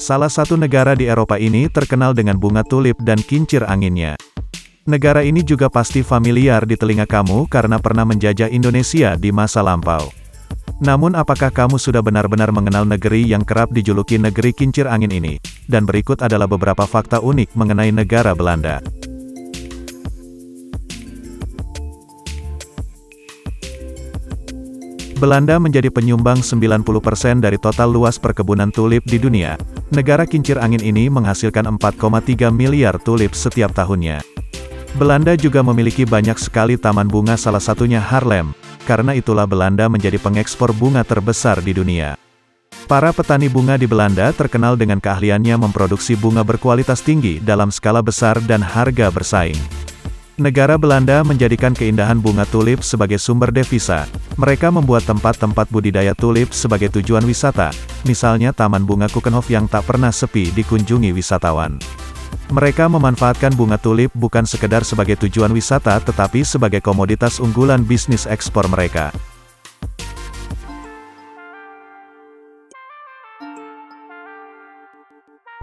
Salah satu negara di Eropa ini terkenal dengan bunga tulip dan kincir anginnya. Negara ini juga pasti familiar di telinga kamu karena pernah menjajah Indonesia di masa lampau. Namun apakah kamu sudah benar-benar mengenal negeri yang kerap dijuluki negeri kincir angin ini? Dan berikut adalah beberapa fakta unik mengenai negara Belanda. Belanda menjadi penyumbang 90% dari total luas perkebunan tulip di dunia. Negara kincir angin ini menghasilkan 4,3 miliar tulip setiap tahunnya. Belanda juga memiliki banyak sekali taman bunga, salah satunya Haarlem. Karena itulah Belanda menjadi pengekspor bunga terbesar di dunia. Para petani bunga di Belanda terkenal dengan keahliannya memproduksi bunga berkualitas tinggi dalam skala besar dan harga bersaing. Negara Belanda menjadikan keindahan bunga tulip sebagai sumber devisa. Mereka membuat tempat-tempat budidaya tulip sebagai tujuan wisata, misalnya Taman Bunga Keukenhof yang tak pernah sepi dikunjungi wisatawan. Mereka memanfaatkan bunga tulip bukan sekedar sebagai tujuan wisata tetapi sebagai komoditas unggulan bisnis ekspor mereka.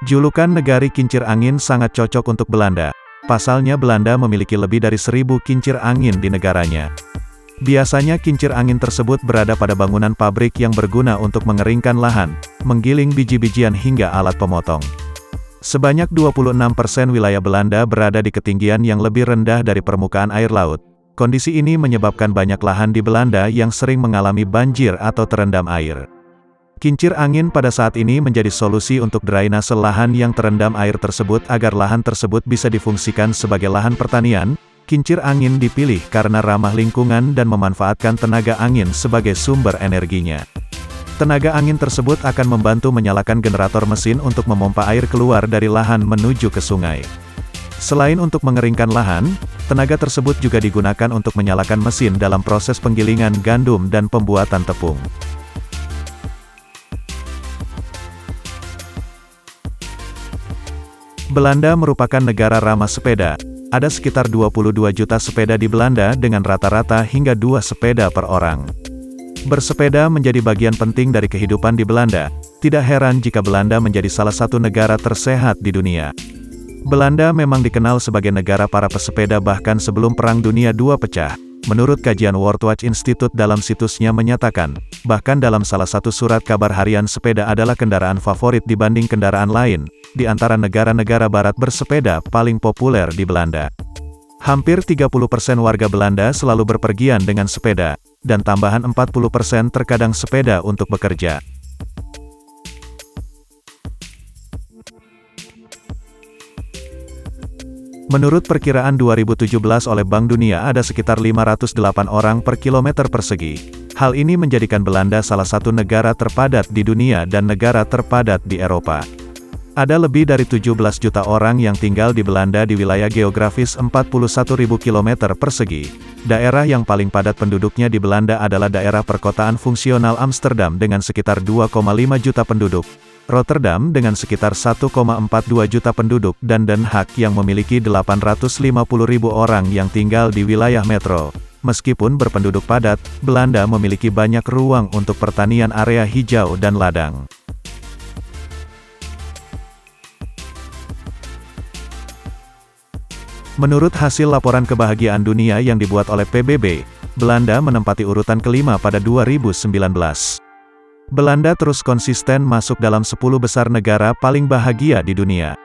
Julukan negari kincir angin sangat cocok untuk Belanda. Pasalnya Belanda memiliki lebih dari 1.000 kincir angin di negaranya. Biasanya kincir angin tersebut berada pada bangunan pabrik yang berguna untuk mengeringkan lahan, menggiling biji-bijian hingga alat pemotong. Sebanyak 26% wilayah Belanda berada di ketinggian yang lebih rendah dari permukaan air laut. Kondisi ini menyebabkan banyak lahan di Belanda yang sering mengalami banjir atau terendam air. Kincir angin pada saat ini menjadi solusi untuk drainase lahan yang terendam air tersebut agar lahan tersebut bisa difungsikan sebagai lahan pertanian. Kincir angin dipilih karena ramah lingkungan dan memanfaatkan tenaga angin sebagai sumber energinya. Tenaga angin tersebut akan membantu menyalakan generator mesin untuk memompa air keluar dari lahan menuju ke sungai. Selain untuk mengeringkan lahan, tenaga tersebut juga digunakan untuk menyalakan mesin dalam proses penggilingan gandum dan pembuatan tepung. Belanda merupakan negara ramah sepeda. Ada sekitar 22 juta sepeda di Belanda dengan rata-rata hingga 2 sepeda per orang. Bersepeda menjadi bagian penting dari kehidupan di Belanda. Tidak heran jika Belanda menjadi salah satu negara tersehat di dunia. Belanda memang dikenal sebagai negara para pesepeda bahkan sebelum Perang Dunia II pecah. Menurut kajian World Watch Institute dalam situsnya menyatakan, bahkan dalam salah satu surat kabar harian sepeda adalah kendaraan favorit dibanding kendaraan lain. Di antara negara-negara barat bersepeda paling populer di Belanda. Hampir 30% warga Belanda selalu berpergian dengan sepeda, dan tambahan 40% terkadang sepeda untuk bekerja. Menurut perkiraan 2017 oleh Bank Dunia ada sekitar 508 orang per kilometer persegi. Hal ini menjadikan Belanda salah satu negara terpadat di dunia dan negara terpadat di Eropa. Ada lebih dari 17 juta orang yang tinggal di Belanda di wilayah geografis 41.000 km persegi. Daerah yang paling padat penduduknya di Belanda adalah daerah perkotaan fungsional Amsterdam dengan sekitar 2,5 juta penduduk, Rotterdam dengan sekitar 1,42 juta penduduk dan Den Haag yang memiliki 850.000 orang yang tinggal di wilayah metro. Meskipun berpenduduk padat, Belanda memiliki banyak ruang untuk pertanian area hijau dan ladang. Menurut hasil laporan kebahagiaan dunia yang dibuat oleh PBB, Belanda menempati urutan kelima pada 2019. Belanda terus konsisten masuk dalam 10 besar negara paling bahagia di dunia.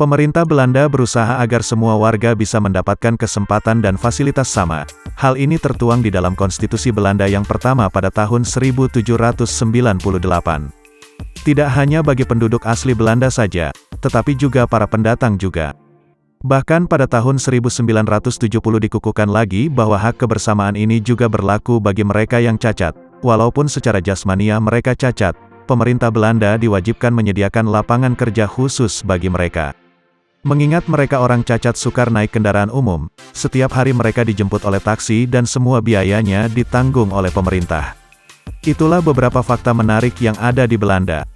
Pemerintah Belanda berusaha agar semua warga bisa mendapatkan kesempatan dan fasilitas sama. Hal ini tertuang di dalam konstitusi Belanda yang pertama pada tahun 1798. Tidak hanya bagi penduduk asli Belanda saja, tetapi juga para pendatang juga. Bahkan pada tahun 1970 dikukuhkan lagi bahwa hak kebersamaan ini juga berlaku bagi mereka yang cacat. Walaupun secara jasmania mereka cacat, pemerintah Belanda diwajibkan menyediakan lapangan kerja khusus bagi mereka. Mengingat mereka orang cacat sukar naik kendaraan umum, setiap hari mereka dijemput oleh taksi dan semua biayanya ditanggung oleh pemerintah. Itulah beberapa fakta menarik yang ada di Belanda.